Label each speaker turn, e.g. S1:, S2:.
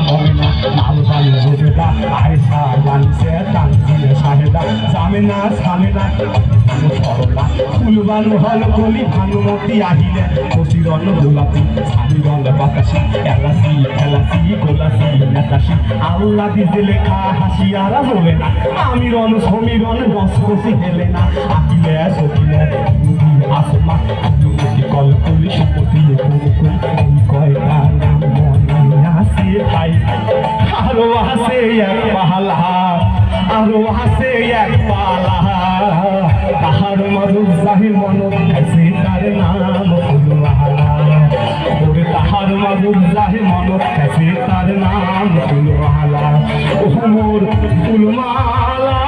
S1: মমিনা মালবাড়ি রোবেদা আয়েশা জানছে তানজিলে শাহেদা জামেনা সামেনা সরলা ফুলবানু হল কলি ভানুমতি আহিলে কচিরন গোলাপি সামিরন বাতাসি এলাচি খেলাচি গোলাচি নেতাসি আল্লাহ দিতে লেখা হাসি আর বলে না আমিরন সমীরন বসকসি হেলে না আকিলে সকিলে আসমা কলকলি সুপতি কয়টা নাম মনে আসে ভাই আরো আসে এক পাহালা আরো আসে এক পালা তাহার মাধুর জাহির মনত খাইছে তার নাম ফুলওয়ালা ওরে তাহার মাধুর জাহির মনত খাইছে তার নাম ফুলওয়ালা ও মোর ফুলমালা